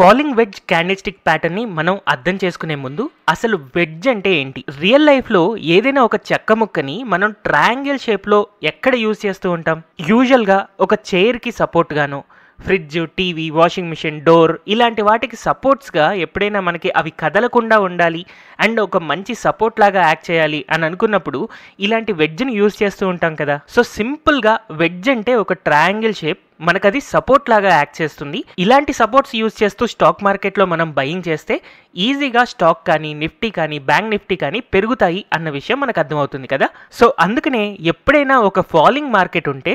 Falling wedge candlestick pattern ని మనం అర్థం చేసుకునే ముందు అసలు వెడ్జ్ అంటే ఏంటి? రియల్ లైఫ్ లో ఏదైనా ఒక చెక్క ముక్కని మనం ట్రయాంగిల్ షేప్ లో ఎక్కడ యూజ్ చేస్తూ ఉంటాం? యూజువల్ గా ఒక చైర్ కి సపోర్ట్ గాను, fridge, TV, washing machine, door ఇలాంటి వాటికి సపోర్ట్స్గా ఎప్పుడైనా మనకి అవి కదలకుండా ఉండాలి అండ్ ఒక మంచి సపోర్ట్ లాగా యాక్ట్ చేయాలి అని అనుకున్నప్పుడు ఇలాంటి వెడ్జ్ని యూజ్ చేస్తూ ఉంటాం కదా. సో సింపుల్గా వెడ్జ్ అంటే ఒక ట్రయాంగిల్ షేప్, మనకు అది సపోర్ట్ లాగా యాక్ట్ చేస్తుంది. ఇలాంటి సపోర్ట్స్ యూజ్ చేస్తూ స్టాక్ మార్కెట్లో మనం బయింగ్ చేస్తే ఈజీగా స్టాక్ కానీ, నిఫ్టీ కానీ, బ్యాంక్ నిఫ్టీ కానీ పెరుగుతాయి అన్న విషయం మనకు అర్థమవుతుంది కదా. సో అందుకనే ఎప్పుడైనా ఒక ఫాలింగ్ మార్కెట్ ఉంటే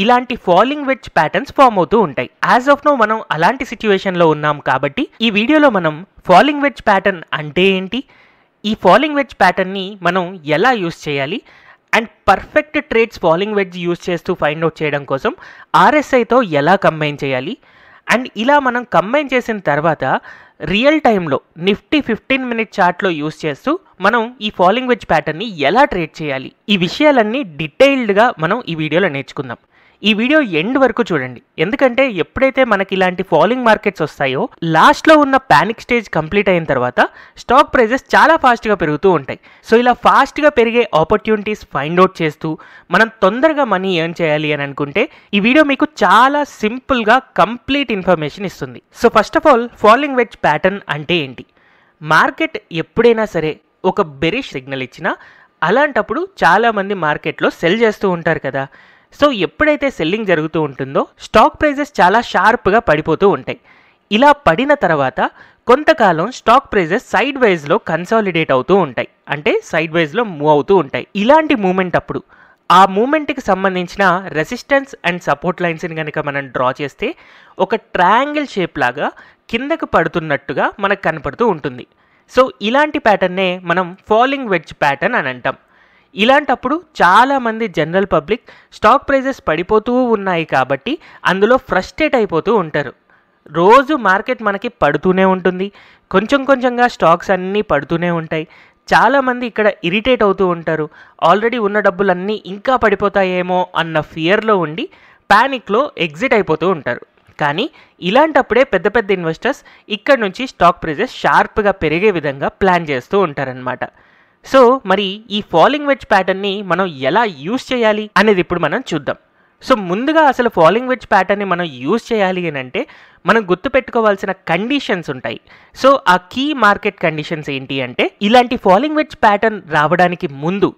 ఇలాంటి ఫాలింగ్ వెడ్జ్ ప్యాటర్న్స్ ఫామ్ అవుతూ ఉంటాయి. యాజ్ ఆఫ్ నో మనం అలాంటి సిచ్యువేషన్లో ఉన్నాం కాబట్టి ఈ వీడియోలో మనం ఫాలింగ్ వెడ్జ్ ప్యాటర్న్ అంటే ఏంటి, ఈ ఫాలింగ్ వెడ్జ్ ప్యాటర్న్ని మనం ఎలా యూస్ చేయాలి and perfect trades falling wedge use చేస్తూ ఫైండ్ అవుట్ చేయడం కోసం ఆర్ఎస్ఐతో ఎలా కంబైన్ చేయాలి అండ్ ఇలా మనం కంబైన్ చేసిన తర్వాత రియల్ టైంలో నిఫ్టీ 15 మినిట్ చార్ట్లో యూస్ చేస్తూ మనం ఈ ఫాలింగ్ వెడ్జ్ ప్యాటర్న్ని ఎలా ట్రేడ్ చేయాలి, ఈ విషయాలన్నీ డీటెయిల్డ్గా మనం ఈ వీడియోలో నేర్చుకుందాం. ఈ వీడియో ఎండ్ వరకు చూడండి, ఎందుకంటే ఎప్పుడైతే మనకి ఇలాంటి ఫాలింగ్ మార్కెట్స్ వస్తాయో లాస్ట్లో ఉన్న ప్యానిక్ స్టేజ్ కంప్లీట్ అయిన తర్వాత స్టాక్ ప్రైజెస్ చాలా ఫాస్ట్గా పెరుగుతూ ఉంటాయి. సో ఇలా ఫాస్ట్గా పెరిగే ఆపర్చునిటీస్ ఫైండ్ అవుట్ చేస్తూ మనం తొందరగా మనీ ఎర్న్ చేయాలి అని అనుకుంటే ఈ వీడియో మీకు చాలా సింపుల్గా కంప్లీట్ ఇన్ఫర్మేషన్ ఇస్తుంది. So first of all falling wedge pattern అంటే ఏంటి? మార్కెట్ ఎప్పుడైనా సరే ఒక బెరిష్ సిగ్నల్ ఇచ్చినా అలాంటప్పుడు చాలామంది మార్కెట్లో సెల్ చేస్తూ ఉంటారు కదా. సో ఎప్పుడైతే సెల్లింగ్ జరుగుతూ ఉంటుందో స్టాక్ ప్రైజెస్ చాలా షార్ప్గా పడిపోతూ ఉంటాయి. ఇలా పడిన తర్వాత కొంతకాలం స్టాక్ ప్రైజెస్ సైడ్ వైజ్లో కన్సాలిడేట్ అవుతూ ఉంటాయి, అంటే సైడ్ వైజ్లో మూవ్ అవుతూ ఉంటాయి. ఇలాంటి మూమెంట్ అప్పుడు ఆ మూమెంట్కి సంబంధించిన రెసిస్టెన్స్ అండ్ సపోర్ట్ లైన్స్ని కనుక మనం డ్రా చేస్తే ఒక ట్రయాంగిల్ షేప్ లాగా కిందకు పడుతున్నట్టుగా మనకు కనపడుతూ ఉంటుంది. సో ఇలాంటి ప్యాటర్నే మనం ఫాలింగ్ వెడ్జ్ ప్యాటర్న్ అని అంటాం. ఇలాంటప్పుడు చాలామంది జనరల్ పబ్లిక్ స్టాక్ ప్రైజెస్ పడిపోతూ ఉన్నాయి కాబట్టి అందులో ఫ్రస్ట్రేట్ అయిపోతూ ఉంటారు. రోజు మార్కెట్ మనకి పడుతూనే ఉంటుంది, కొంచెం కొంచెంగా స్టాక్స్ అన్నీ పడుతూనే ఉంటాయి. చాలామంది ఇక్కడ ఇరిటేట్ అవుతూ ఉంటారు, ఆల్రెడీ ఉన్న డబ్బులన్నీ ఇంకా పడిపోతాయేమో అన్న ఫియర్లో ఉండి ప్యానిక్లో ఎగ్జిట్ అయిపోతూ ఉంటారు. కానీ ఇలాంటప్పుడే పెద్ద పెద్ద ఇన్వెస్టర్స్ ఇక్కడ నుంచి స్టాక్ ప్రైజెస్ షార్ప్గా పెరిగే విధంగా ప్లాన్ చేస్తూ ఉంటారనమాట. సో మరి ఈ ఫాలింగ్ వెడ్జ్ ప్యాటర్న్ని మనం ఎలా యూస్ చేయాలి అనేది ఇప్పుడు మనం చూద్దాం. సో ముందుగా అసలు ఫాలింగ్ వెడ్జ్ ప్యాటర్న్ని మనం యూస్ చేయాలి అని అంటే మనం గుర్తుపెట్టుకోవాల్సిన కండిషన్స్ ఉంటాయి. సో ఆ కీ మార్కెట్ కండిషన్స్ ఏంటి అంటే, ఇలాంటి ఫాలింగ్ వెడ్జ్ ప్యాటర్న్ రావడానికి ముందు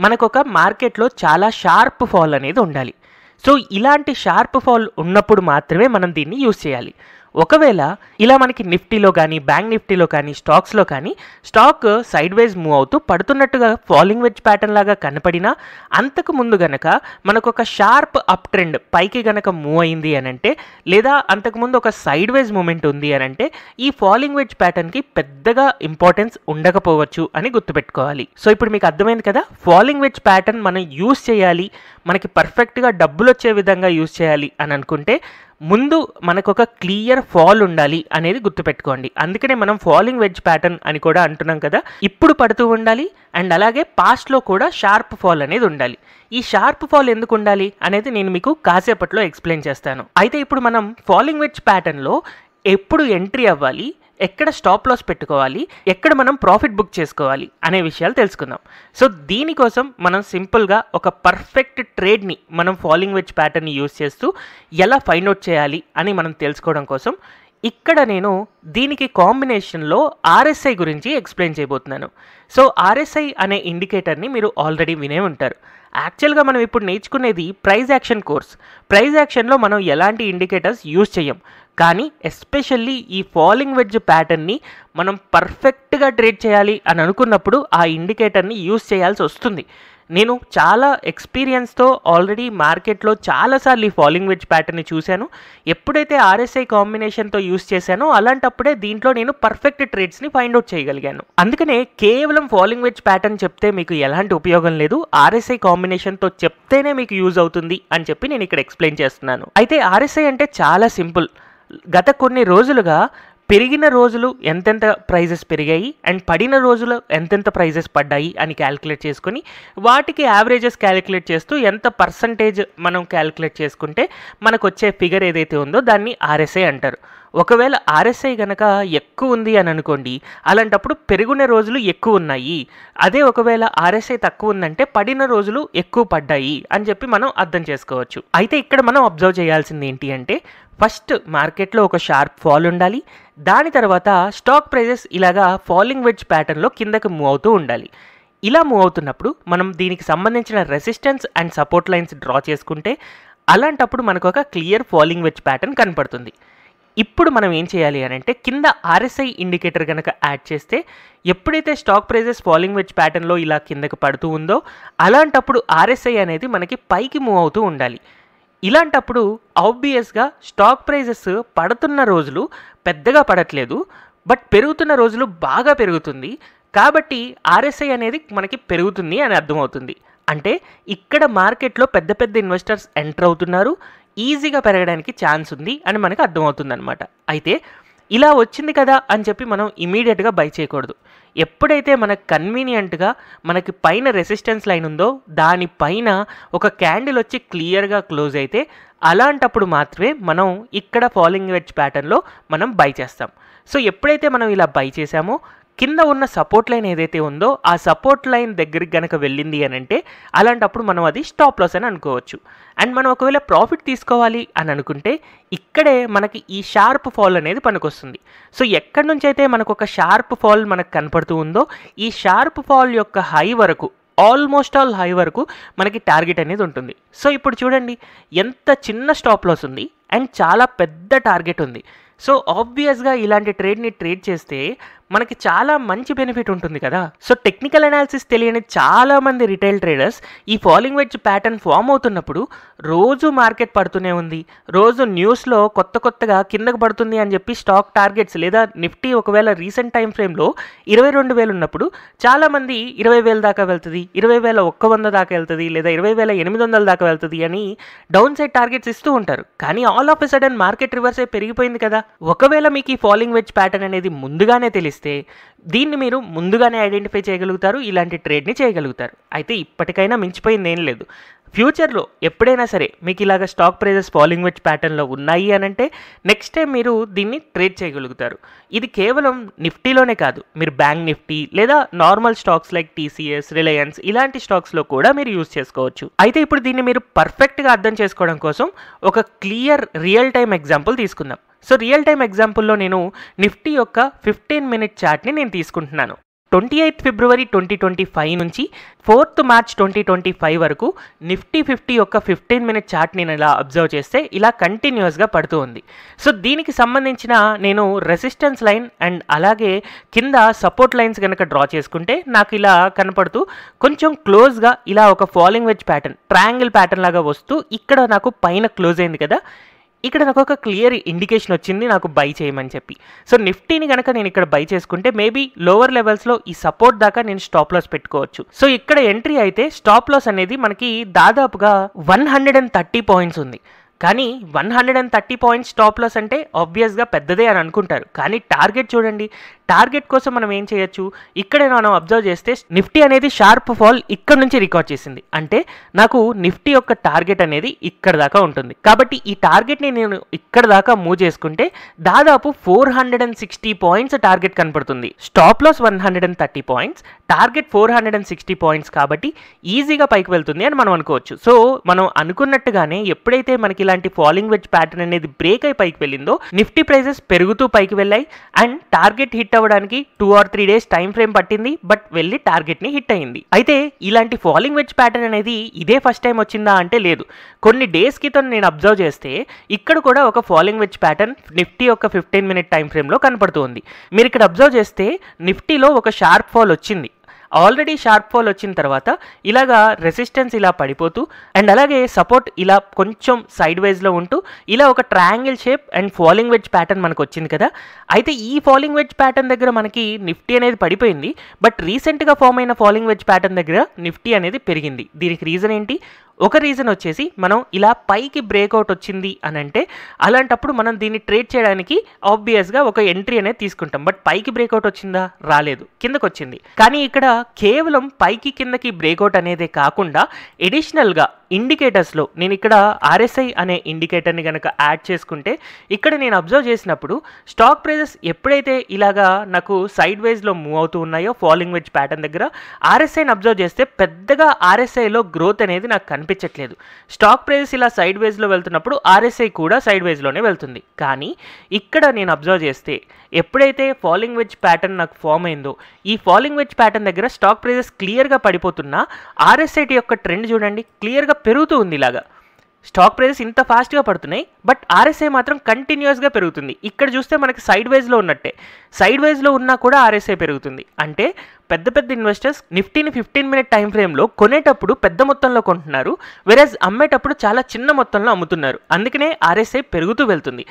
మనకు ఒక మార్కెట్లో చాలా షార్ప్ ఫాల్ అనేది ఉండాలి. సో ఇలాంటి షార్ప్ ఫాల్ ఉన్నప్పుడు మాత్రమే మనం దీన్ని యూస్ చేయాలి. ఒకవేళ ఇలా మనకి నిఫ్టీలో కానీ, బ్యాంక్ నిఫ్టీలో కానీ, స్టాక్స్లో కానీ స్టాక్ సైడ్ వైజ్ మూవ్ అవుతూ పడుతున్నట్టుగా ఫాలింగ్ వెడ్జ్ ప్యాటర్న్ లాగా కనపడినా అంతకు ముందు గనక మనకు ఒక షార్ప్ అప్ ట్రెండ్ పైకి గనక మూవ్ అయింది అని అంటే, లేదా అంతకుముందు ఒక సైడ్ వైజ్ మూమెంట్ ఉంది అని అంటే ఈ ఫాలింగ్ వెడ్జ్ ప్యాటర్న్కి పెద్దగా ఇంపార్టెన్స్ ఉండకపోవచ్చు అని గుర్తుపెట్టుకోవాలి. సో ఇప్పుడు మీకు అర్థమైంది కదా, ఫాలింగ్ వెడ్జ్ ప్యాటర్న్ మనం యూస్ చేయాలి, మనకి పర్ఫెక్ట్గా డబ్బులు వచ్చే విధంగా యూస్ చేయాలి అని అనుకుంటే ముందు మనకు ఒక క్లియర్ ఫాల్ ఉండాలి అనేది గుర్తుపెట్టుకోండి. అందుకనే మనం ఫాలింగ్ వెడ్జ్ ప్యాటర్న్ అని కూడా అంటున్నాం కదా. ఇప్పుడు పడుతూ ఉండాలి అండ్ అలాగే పాస్ట్లో కూడా షార్ప్ ఫాల్ అనేది ఉండాలి. ఈ షార్ప్ ఫాల్ ఎందుకు ఉండాలి అనేది నేను మీకు కాసేపట్లో ఎక్స్ప్లెయిన్ చేస్తాను. అయితే ఇప్పుడు మనం ఫాలింగ్ వెడ్జ్ ప్యాటర్న్లో ఎప్పుడు ఎంట్రీ అవ్వాలి, ఎక్కడ స్టాప్ లాస్ పెట్టుకోవాలి, ఎక్కడ మనం ప్రాఫిట్ బుక్ చేసుకోవాలి అనే విషయాలు తెలుసుకుందాం. సో దీనికోసం మనం సింపుల్గా ఒక పర్ఫెక్ట్ ట్రేడ్ని మనం ఫాలింగ్ వెడ్జ్ ప్యాటర్న్ని యూస్ చేస్తూ ఎలా ఫైండ్ అవుట్ చేయాలి అని మనం తెలుసుకోవడం కోసం ఇక్కడ నేను దీనికి కాంబినేషన్లో ఆర్ఎస్ఐ గురించి ఎక్స్ప్లెయిన్ చేయబోతున్నాను. సో ఆర్ఎస్ఐ అనే ఇండికేటర్ని మీరు ఆల్రెడీ వినే ఉంటారు. యాక్చువల్గా మనం ఇప్పుడు నేర్చుకునేది ప్రైస్ యాక్షన్ కోర్స్. ప్రైస్ యాక్షన్లో మనం ఎలాంటి ఇండికేటర్స్ యూజ్ చేయం, కానీ ఎస్పెషల్లీ ఈ ఫాలింగ్ వెడ్జ్ ప్యాటర్న్ని మనం పర్ఫెక్ట్గా ట్రేడ్ చేయాలి అని అనుకున్నప్పుడు ఆ ఇండికేటర్ని యూజ్ చేయాల్సి వస్తుంది. నేను చాలా ఎక్స్పీరియన్స్తో ఆల్రెడీ మార్కెట్లో చాలాసార్లు ఈ ఫాలింగ్ వెడ్జ్ ప్యాటర్న్ని చూశాను. ఎప్పుడైతే ఆర్ఎస్ఐ కాంబినేషన్తో యూస్ చేశానో అలాంటప్పుడే దీంట్లో నేను పర్ఫెక్ట్ ట్రేడ్స్ని ఫైండ్ అవుట్ చేయగలిగాను. అందుకనే కేవలం ఫాలింగ్ వెడ్జ్ ప్యాటర్న్ చెప్తే మీకు ఎలాంటి ఉపయోగం లేదు, ఆర్ఎస్ఐ కాంబినేషన్తో చెప్తేనే మీకు యూజ్ అవుతుంది అని చెప్పి నేను ఇక్కడ ఎక్స్ప్లెయిన్ చేస్తున్నాను. అయితే ఆర్ఎస్ఐ అంటే చాలా సింపుల్. గత కొన్ని రోజులుగా పెరిగిన రోజులు ఎంతెంత ప్రైజెస్ పెరిగాయి అండ్ పడిన రోజులు ఎంతెంత ప్రైజెస్ పడ్డాయి అని క్యాలిక్యులేట్ చేసుకుని వాటికి యావరేజెస్ క్యాలిక్యులేట్ చేస్తూ ఎంత పర్సంటేజ్ మనం క్యాలిక్యులేట్ చేసుకుంటే మనకు వచ్చే ఫిగర్ ఏదైతే ఉందో దాన్ని ఆర్ఎస్ఐ అంటారు. ఒకవేళ ఆర్ఎస్ఐ గనక ఎక్కువ ఉంది అని అనుకోండి, అలాంటప్పుడు పెరుగునే రోజులు ఎక్కువ ఉన్నాయి. అదే ఒకవేళ ఆర్ఎస్ఐ తక్కువ ఉందంటే పడిన రోజులు ఎక్కువ పడ్డాయి అని చెప్పి మనం అర్థం చేసుకోవచ్చు. అయితే ఇక్కడ మనం అబ్జర్వ్ చేయాల్సింది ఏంటి అంటే, ఫస్ట్ మార్కెట్లో ఒక షార్ప్ ఫాల్ ఉండాలి. దాని తర్వాత స్టాక్ ప్రైజెస్ ఇలాగా ఫాలింగ్ వెడ్జ్ ప్యాటర్న్లో కిందకి మూవ్ అవుతూ ఉండాలి. ఇలా మూవ్ అవుతున్నప్పుడు మనం దీనికి సంబంధించిన resistance and support lines draw చేసుకుంటే అలాంటప్పుడు మనకు ఒక క్లియర్ ఫాలింగ్ వెడ్జ్ ప్యాటర్న్ కనపడుతుంది. ఇప్పుడు మనం ఏం చేయాలి అని అంటే, కింద ఆర్ఎస్ఐ ఇండికేటర్ కనుక యాడ్ చేస్తే ఎప్పుడైతే స్టాక్ ప్రైజెస్ ఫాలింగ్ వెడ్జ్ ప్యాటర్న్లో ఇలా కిందకి పడుతూ ఉందో అలాంటప్పుడు ఆర్ఎస్ఐ అనేది మనకి పైకి మూవ్ అవుతూ ఉండాలి. ఇలాంటప్పుడు ఆబ్వియస్గా స్టాక్ ప్రైజెస్ పడుతున్న రోజులు పెద్దగా పడట్లేదు, బట్ పెరుగుతున్న రోజులు బాగా పెరుగుతుంది. కాబట్టి ఆర్ఎస్ఐ అనేది మనకి పెరుగుతుంది అని అర్థమవుతుంది. అంటే ఇక్కడ మార్కెట్లో పెద్ద పెద్ద ఇన్వెస్టర్స్ ఎంటర్ అవుతున్నారు, ఈజీగా పెరగడానికి ఛాన్స్ ఉంది అని మనకు అర్థమవుతుంది అనమాట. అయితే ఇలా వచ్చింది కదా అని చెప్పి మనం ఇమీడియట్గా బై చేయకూడదు. ఎప్పుడైతే మనకు కన్వీనియంట్గా మనకి పైన రెసిస్టెన్స్ లైన్ ఉందో దానిపైన ఒక క్యాండిల్ వచ్చి క్లియర్గా క్లోజ్ అయితే అలాంటప్పుడు మాత్రమే మనం ఇక్కడ ఫాలింగ్ వెడ్జ్ ప్యాటర్న్లో మనం బై చేస్తాం. సో ఎప్పుడైతే మనం ఇలా బై చేసామో కింద ఉన్న సపోర్ట్ లైన్ ఏదైతే ఉందో ఆ సపోర్ట్ లైన్ దగ్గరికి కనుక వెళ్ళింది అని అంటే అలాంటప్పుడు మనం అది స్టాప్ లాస్ అని అనుకోవచ్చు. అండ్ మనం ఒకవేళ ప్రాఫిట్ తీసుకోవాలి అని అనుకుంటే ఇక్కడే మనకి ఈ షార్ప్ ఫాల్ అనేది పనికొస్తుంది. సో ఎక్కడి నుంచి అయితే మనకు ఒక షార్ప్ ఫాల్ మనకు కనపడుతూ ఉందో ఈ షార్ప్ ఫాల్ యొక్క హై వరకు, ఆల్మోస్ట్ ఆల్ హై వరకు మనకి టార్గెట్ అనేది ఉంటుంది. సో ఇప్పుడు చూడండి ఎంత చిన్న స్టాప్ లాస్ ఉంది అండ్ చాలా పెద్ద టార్గెట్ ఉంది. సో ఆబ్వియస్గా ఇలాంటి ట్రేడ్ని ట్రేడ్ చేస్తే మనకి చాలా మంచి బెనిఫిట్ ఉంటుంది కదా. సో టెక్నికల్ అనాలిసిస్ తెలియని చాలామంది రిటైల్ ట్రేడర్స్ ఈ ఫాలింగ్ వెడ్జ్ ప్యాటర్న్ ఫామ్ అవుతున్నప్పుడు రోజు మార్కెట్ పడుతూనే ఉంది, రోజు న్యూస్లో కొత్తగా కిందకు పడుతుంది అని చెప్పి స్టాక్ టార్గెట్స్ లేదా నిఫ్టీ ఒకవేళ రీసెంట్ టైం ఫ్రేమ్లో 22,000 ఉన్నప్పుడు చాలామంది 20,000 దాకా వెళ్తుంది, 20,100 దాకా వెళ్తుంది, లేదా 20,800 దాకా వెళ్తుంది అని డౌన్ సైడ్ టార్గెట్స్ ఇస్తూ ఉంటారు. కానీ all of a sudden market reverse అయి పెరిగిపోయింది కదా. ఒకవేళ మీకు ఈ ఫాలింగ్ వెడ్జ్ ప్యాటర్న్ అనేది ముందుగానే తెలిస్తే దీన్ని మీరు ముందుగానే ఐడెంటిఫై చేయగలుగుతారు, ఇలాంటి ట్రేడ్ని చేయగలుగుతారు. అయితే ఇప్పటికైనా మించిపోయింది ఏం లేదు. ఫ్యూచర్లో ఎప్పుడైనా సరే మీకు ఇలాగ స్టాక్ ప్రైజెస్ ఫాలింగ్ వెడ్జ్ ప్యాటర్న్లో ఉన్నాయి అని అంటే నెక్స్ట్ టైం మీరు దీన్ని ట్రేడ్ చేయగలుగుతారు. ఇది కేవలం నిఫ్టీలోనే కాదు, మీరు బ్యాంక్ నిఫ్టీ లేదా normal stocks like TCS, Reliance ఇలాంటి స్టాక్స్లో కూడా మీరు యూజ్ చేసుకోవచ్చు. అయితే ఇప్పుడు దీన్ని మీరు పర్ఫెక్ట్గా అర్థం చేసుకోవడం కోసం ఒక క్లియర్ రియల్ టైం ఎగ్జాంపుల్ తీసుకుందాం. సో రియల్ టైం ఎగ్జాంపుల్లో నేను నిఫ్టీ యొక్క 15-minute చార్ట్ని నేను తీసుకుంటున్నాను. 28 ఫిబ్రవరి 2025 నుంచి 4th మార్చ్ 2025 వరకు నిఫ్టీ 50 యొక్క 15-minute చార్ట్ నేను ఇలా అబ్జర్వ్ చేస్తే ఇలా కంటిన్యూస్గా పడుతూ ఉంది. సో దీనికి సంబంధించిన నేను రెసిస్టెన్స్ లైన్ అండ్ అలాగే కింద సపోర్ట్ లైన్స్ కనుక డ్రా చేసుకుంటే నాకు ఇలా కనపడుతూ కొంచెం క్లోజ్గా ఇలా ఒక falling wedge pattern, triangle pattern లాగా వస్తూ ఇక్కడ నాకు పైన క్లోజ్ అయింది కదా. ఇక్కడ నాకు ఒక క్లియర్ ఇండికేషన్ వచ్చింది నాకు బై చేయమని చెప్పి. సో నిఫ్టీని కనుక నేను ఇక్కడ బై చేసుకుంటే మేబీ లోవర్ లెవెల్స్లో ఈ సపోర్ట్ దాకా నేను స్టాప్ లాస్ పెట్టుకోవచ్చు. సో ఇక్కడ ఎంట్రీ అయితే స్టాప్ లాస్ అనేది మనకి దాదాపుగా 130 పాయింట్స్ ఉంది. కానీ 130 పాయింట్స్ స్టాప్ లాస్ అంటే ఆబ్వియస్గా పెద్దదే అని అనుకుంటారు. కానీ టార్గెట్ చూడండి, టార్గెట్ కోసం మనం ఏం చేయొచ్చు, ఇక్కడే మనం అబ్జర్వ్ చేస్తే నిఫ్టీ అనేది షార్ప్ ఫాల్ ఇక్కడ నుంచి రికార్డ్ చేసింది. అంటే నాకు నిఫ్టీ యొక్క టార్గెట్ అనేది ఇక్కడ దాకా ఉంటుంది. కాబట్టి ఈ టార్గెట్ని నేను ఇక్కడ దాకా మూవ్ చేసుకుంటే దాదాపు 460 పాయింట్స్ టార్గెట్ కనపడుతుంది. Stop loss 130 points, target 460 points. కాబట్టి ఈజీగా పైకి వెళ్తుంది అని మనం అనుకోవచ్చు. సో మనం అనుకున్నట్టుగానే ఎప్పుడైతే మనకి ఇలాంటి ఫాలింగ్ వెడ్జ్ ప్యాటర్న్ అనేది బ్రేక్ అయి పైకి వెళ్ళిందో నిఫ్టీ ప్రైజెస్ పెరుగుతూ పైకి వెళ్ళాయి అండ్ టార్గెట్ హిట్ అవ్వడానికి 2 or 3 days టైం ఫ్రేమ్ పట్టింది, బట్ వెళ్ళి టార్గెట్ ని హిట్ అయింది. అయితే ఇలాంటి ఫాలింగ్ వెడ్జ్ ప్యాటర్న్ అనేది ఇదే ఫస్ట్ టైం వచ్చిందా అంటే లేదు. కొన్ని డేస్ క్రితం నేను అబ్జర్వ్ చేస్తే ఇక్కడ కూడా ఒక ఫాలింగ్ వెడ్జ్ ప్యాటర్న్ నిఫ్టీ యొక్క 15-minute టైం ఫ్రేమ్ లో కనపడుతుంది. మీరు ఇక్కడ అబ్జర్వ్ చేస్తే నిఫ్టీలో ఒక షార్ప్ ఫాల్ వచ్చింది. ఆల్రెడీ షార్ప్ ఫాల్ వచ్చిన తర్వాత ఇలాగా రెసిస్టెన్స్ ఇలా పడిపోతూ అండ్ అలాగే సపోర్ట్ ఇలా కొంచెం సైడ్ వైజ్లో ఉంటూ ఇలా ఒక triangle shape and falling wedge pattern మనకు వచ్చింది కదా. అయితే ఈ ఫాలింగ్ వెడ్జ్ ప్యాటర్న్ దగ్గర మనకి నిఫ్టీ అనేది పడిపోయింది, బట్ రీసెంట్గా ఫామ్ అయిన ఫాలింగ్ వెడ్జ్ ప్యాటర్న్ దగ్గర నిఫ్టీ అనేది పెరిగింది. దీనికి రీజన్ ఏంటి, ఒక రీజన్ వచ్చేసి మనం ఇలా పైకి బ్రేక్అవుట్ వచ్చింది అని అంటే అలాంటప్పుడు మనం దీన్ని ట్రేడ్ చేయడానికి ఆబ్వియస్గా ఒక ఎంట్రీ అనేది తీసుకుంటాం. బట్ పైకి బ్రేక్అవుట్ వచ్చిందా? రాలేదు, కిందకు వచ్చింది. కానీ ఇక్కడ కేవలం పైకి కిందకి బ్రేక్అవుట్ అనేదే కాకుండా ఎడిషనల్గా ఇండికేటర్స్లో నేను ఇక్కడ RSI అనే ఇండికేటర్ని కనుక యాడ్ చేసుకుంటే ఇక్కడ నేను అబ్జర్వ్ చేసినప్పుడు స్టాక్ ప్రైజెస్ ఎప్పుడైతే ఇలాగా నాకు సైడ్ వైజ్లో మూవ్ అవుతూ ఉన్నాయో ఫాలింగ్ వెడ్జ్ ప్యాటర్న్ దగ్గర RSIని అబ్జర్వ్ చేస్తే పెద్దగా RSIలో గ్రోత్ అనేది నాకు కనిపించట్లేదు. స్టాక్ ప్రైజెస్ ఇలా సైడ్ వైజ్లో వెళ్తున్నప్పుడు RSI కూడా సైడ్ వైజ్లోనే వెళ్తుంది. కానీ ఇక్కడ నేను అబ్జర్వ్ చేస్తే ఎప్పుడైతే ఫాలింగ్ వెడ్జ్ ప్యాటర్న్ నాకు ఫామ్ అయిందో ఈ ఫాలింగ్ వెడ్జ్ ప్యాటర్న్ దగ్గర స్టాక్ ప్రైజెస్ క్లియర్గా పడిపోతున్నా RSI యొక్క ట్రెండ్ చూడండి క్లియర్గా పెరుగుతూ ఉంది. ఇలాగా స్టాక్ ప్రైజెస్ ఇంత ఫాస్ట్గా పడుతున్నాయి బట్ RSI మాత్రం కంటిన్యూస్గా పెరుగుతుంది. ఇక్కడ చూస్తే మనకి సైడ్ వైజ్లో ఉన్నట్టే, సైడ్ వైజ్లో ఉన్నా కూడా RSI పెరుగుతుంది. అంటే పెద్ద పెద్ద ఇన్వెస్టర్స్ నిఫ్టీని 15 మినిట్ టైం ఫ్రేమ్లో కొనేటప్పుడు పెద్ద మొత్తంలో కొంటున్నారు, వెరస్ అమ్మేటప్పుడు చాలా చిన్న మొత్తంలో అమ్ముతున్నారు. అందుకనే RSI పెరుగుతూ వెళ్తుంది.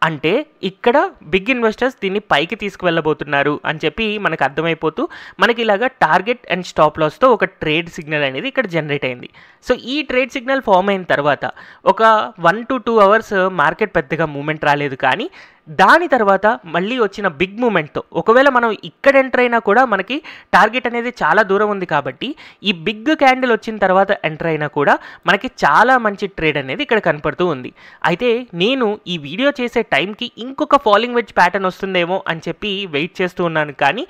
అంటే ఇక్కడ బిగ్ ఇన్వెస్టర్స్ దీన్ని పైకి తీసుకువెళ్ళబోతున్నారు అని చెప్పి మనకు అర్థమైపోతూ మనకి ఇలాగా టార్గెట్ అండ్ స్టాప్ లాస్తో ఒక ట్రేడ్ సిగ్నల్ అనేది ఇక్కడ జనరేట్ అయింది. సో ఈ ట్రేడ్ సిగ్నల్ ఫామ్ అయిన తర్వాత ఒక 1 to 2 అవర్స్ మార్కెట్ పెద్దగా మూమెంట్ రాలేదు. కానీ దాని తర్వాత మళ్ళీ వచ్చిన బిగ్ మూమెంట్తో ఒకవేళ మనం ఇక్కడ ఎంటర్ అయినా కూడా మనకి టార్గెట్ అనేది చాలా దూరం ఉంది కాబట్టి ఈ బిగ్ క్యాండిల్ వచ్చిన తర్వాత ఎంటర్ అయినా కూడా మనకి చాలా మంచి ట్రేడ్ అనేది ఇక్కడ కనపడుతూ ఉంది. అయితే నేను ఈ వీడియో చేసే టైంకి ఇంకొక ఫాలింగ్ వెడ్జ్ ప్యాటర్న్ వస్తుందేమో అని చెప్పి వెయిట్ చేస్తూ ఉన్నాను. కానీ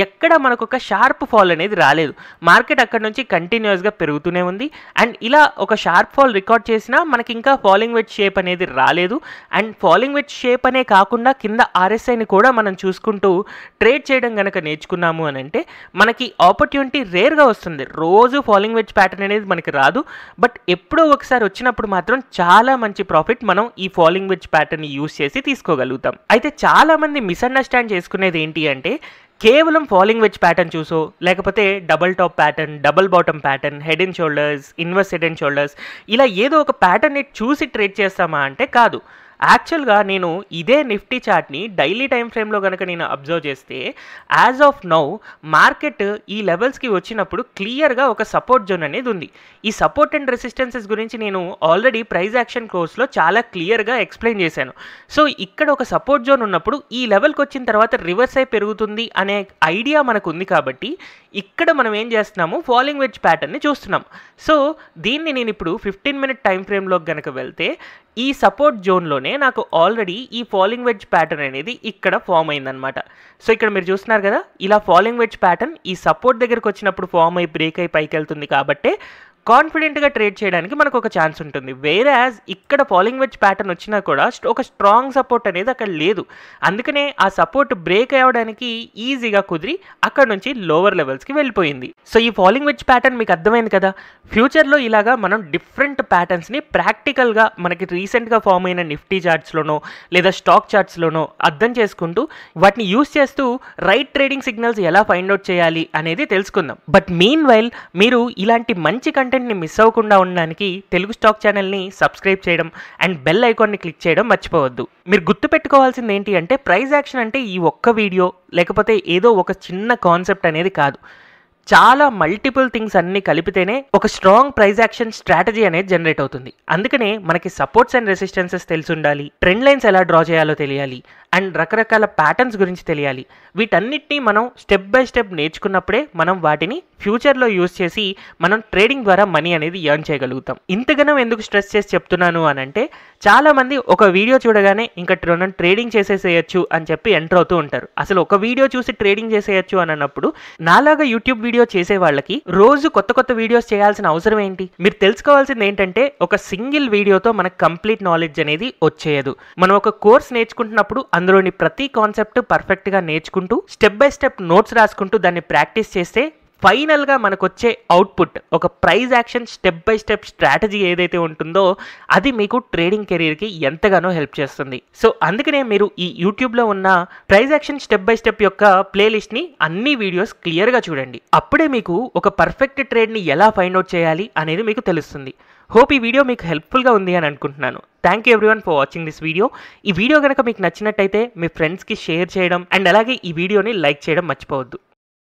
ఎక్కడ మనకు ఒక షార్ప్ ఫాల్ అనేది రాలేదు. మార్కెట్ అక్కడ నుంచి కంటిన్యూస్గా పెరుగుతూనే ఉంది. అండ్ ఇలా ఒక షార్ప్ ఫాల్ రికార్డ్ చేసినా మనకి ఇంకా ఫాలింగ్ వెడ్జ్ షేప్ అనేది రాలేదు. అండ్ ఫాలింగ్ వెడ్జ్ షేప్ అనే కాకుండా కింద RSIని కూడా మనం చూసుకుంటూ ట్రేడ్ చేయడం కనుక నేర్చుకున్నాము అని అంటే మనకి ఆపర్చునిటీ రేర్గా వస్తుంది. రోజు ఫాలింగ్ వెడ్జ్ ప్యాటర్న్ అనేది మనకి రాదు. బట్ ఎప్పుడో ఒకసారి వచ్చినప్పుడు మాత్రం చాలా మంచి ప్రాఫిట్ మనం ఈ ఫాలింగ్ వెడ్జ్ ప్యాటర్న్ని యూస్ చేసి తీసుకోగలుగుతాం. అయితే చాలామంది మిస్అండర్స్టాండ్ చేసుకునేది ఏంటి అంటే కేవలం ఫాలింగ్ వెడ్జ్ ప్యాటర్న్ చూసో లేకపోతే double tap pattern, double bottom pattern, head and shoulders, inverse head and shoulders ఇలా ఏదో ఒక ప్యాటర్న్ని చూసి ట్రేడ్ చేస్తామా అంటే కాదు. యాక్చువల్గా నేను ఇదే నిఫ్టీ చార్ట్ని డైలీ టైం ఫ్రేమ్లో కనుక నేను అబ్జర్వ్ చేస్తే యాజ్ ఆఫ్ నౌ మార్కెట్ ఈ లెవెల్స్కి వచ్చినప్పుడు క్లియర్గా ఒక సపోర్ట్ జోన్ అనేది ఉంది. ఈ సపోర్ట్ అండ్ రెసిస్టెన్సెస్ గురించి నేను ఆల్రెడీ ప్రైస్ యాక్షన్ కోర్స్లో చాలా క్లియర్గా ఎక్స్ప్లెయిన్ చేశాను. సో ఇక్కడ ఒక సపోర్ట్ జోన్ ఉన్నప్పుడు ఈ లెవెల్కి వచ్చిన తర్వాత రివర్స్ అయి పెరుగుతుంది అనే ఐడియా మనకు ఉంది కాబట్టి ఇక్కడ మనం ఏం చేస్తున్నాము ఫాలింగ్ వెడ్జ్ ప్యాటర్న్ని చూస్తున్నాం. సో దీన్ని నేను ఇప్పుడు 15 మినిట్ టైం ఫ్రేమ్లోకి కనుక వెళ్తే ఈ సపోర్ట్ జోన్లోనే నాకు ఆల్రెడీ ఈ ఫాలింగ్ వెడ్జ్ ప్యాటర్న్ అనేది ఇక్కడ ఫామ్ అయిందనమాట. సో ఇక్కడ మీరు చూస్తున్నారు కదా ఇలా ఫాలింగ్ వెడ్జ్ ప్యాటర్న్ ఈ సపోర్ట్ దగ్గరకు వచ్చినప్పుడు ఫామ్ అయి బ్రేక్ అయి పైకి వెళ్తుంది కాబట్టి కాన్ఫిడెంట్గా ట్రేడ్ చేయడానికి మనకు ఒక ఛాన్స్ ఉంటుంది. వేరే యాజ్ ఇక్కడ ఫాలింగ్ వెడ్జ్ ప్యాటర్న్ వచ్చినా కూడా ఒక స్ట్రాంగ్ సపోర్ట్ అనేది అక్కడ లేదు. అందుకనే ఆ సపోర్ట్ బ్రేక్ అవ్వడానికి ఈజీగా కుదిరి అక్కడ నుంచి లోవర్ లెవెల్స్కి వెళ్ళిపోయింది. సో ఈ ఫాలింగ్ వెడ్జ్ ప్యాటర్న్ మీకు అర్థమైంది కదా. ఫ్యూచర్లో ఇలాగా మనం డిఫరెంట్ ప్యాటర్న్స్ని ప్రాక్టికల్గా మనకి రీసెంట్గా ఫామ్ అయిన నిఫ్టీ చార్ట్స్లోనో లేదా స్టాక్ చార్ట్స్లోనో అర్థం చేసుకుంటూ వాటిని యూస్ చేస్తూ రైట్ ట్రేడింగ్ సిగ్నల్స్ ఎలా ఫైండ్ అవుట్ చేయాలి అనేది తెలుసుకుందాం. బట్ మీన్ వైల్ మీరు ఇలాంటి మంచి కంటెంట్ని మిస్ అవ్వకుండా ఉండడానికి తెలుగు స్టాక్ ఛానల్ని సబ్స్క్రైబ్ చేయడం అండ్ బెల్ ఐకాన్ని క్లిక్ చేయడం మర్చిపోవద్దు. మీరు గుర్తుపెట్టుకోవాల్సింది ఏంటి అంటే ప్రైస్ యాక్షన్ అంటే ఈ ఒక్క వీడియో లేకపోతే ఏదో ఒక చిన్న కాన్సెప్ట్ అనేది కాదు. చాలా మల్టిపుల్ థింగ్స్ అన్ని కలిపితేనే ఒక స్ట్రాంగ్ ప్రైస్ యాక్షన్ స్ట్రాటజీ అనేది జనరేట్ అవుతుంది. అందుకనే మనకి సపోర్ట్స్ అండ్ రెసిస్టెన్సెస్ తెలిసి ఉండాలి, ట్రెండ్ లైన్స్ ఎలా డ్రా చేయాలో తెలియాలి, అండ్ రకరకాల ప్యాటర్న్స్ గురించి తెలియాలి. వీటన్నిటినీ మనం స్టెప్ బై స్టెప్ నేర్చుకున్నప్పుడే మనం వాటిని ఫ్యూచర్లో యూజ్ చేసి మనం ట్రేడింగ్ ద్వారా మనీ అనేది ఎర్న్ చేయగలుగుతాం. ఇంతగానో ఎందుకు స్ట్రెస్ చేసి చెప్తున్నాను అని అంటే చాలామంది ఒక వీడియో చూడగానే ఇంకా మనం ట్రేడింగ్ చేసేసేయచ్చు అని చెప్పి ఎంటర్ అవుతూ ఉంటారు. అసలు ఒక వీడియో చూసి ట్రేడింగ్ చేసేయచ్చు అని అన్నప్పుడు నాలాగా యూట్యూబ్ వీడియో చేసే వాళ్ళకి రోజు కొత్త కొత్త వీడియోస్ చేయాల్సిన అవసరం ఏంటి? మీరు తెలుసుకోవాల్సింది ఏంటంటే ఒక సింగిల్ వీడియోతో మనకు కంప్లీట్ నాలెడ్జ్ అనేది వచ్చేయదు. మనం ఒక కోర్స్ నేర్చుకుంటున్నప్పుడు అందులోని ప్రతి కాన్సెప్ట్ పర్ఫెక్ట్గా నేర్చుకుంటూ స్టెప్ బై స్టెప్ నోట్స్ రాసుకుంటూ దాన్ని ప్రాక్టీస్ చేస్తే ఫైనల్గా మనకు వచ్చే అవుట్పుట్ ఒక price action step by step strategy ఏదైతే ఉంటుందో అది మీకు ట్రేడింగ్ కెరీర్కి ఎంతగానో హెల్ప్ చేస్తుంది. సో అందుకనే మీరు ఈ యూట్యూబ్లో ఉన్న price action step by step యొక్క ప్లేలిస్ట్ని అన్ని వీడియోస్ క్లియర్గా చూడండి. అప్పుడే మీకు ఒక పర్ఫెక్ట్ ట్రేడ్ని ఎలా ఫైండ్ అవుట్ చేయాలి అనేది మీకు తెలుస్తుంది. హోప్ ఈ వీడియో మీకు హెల్ప్ఫుల్గా ఉంది అని అనుకుంటున్నాను. Thank you everyone for watching this video. ఈ వీడియో కనుక మీకు నచ్చినట్టయితే మీ ఫ్రెండ్స్కి షేర్ చేయడం అండ్ అలాగే ఈ వీడియోని లైక్ చేయడం మర్చిపోవద్దు.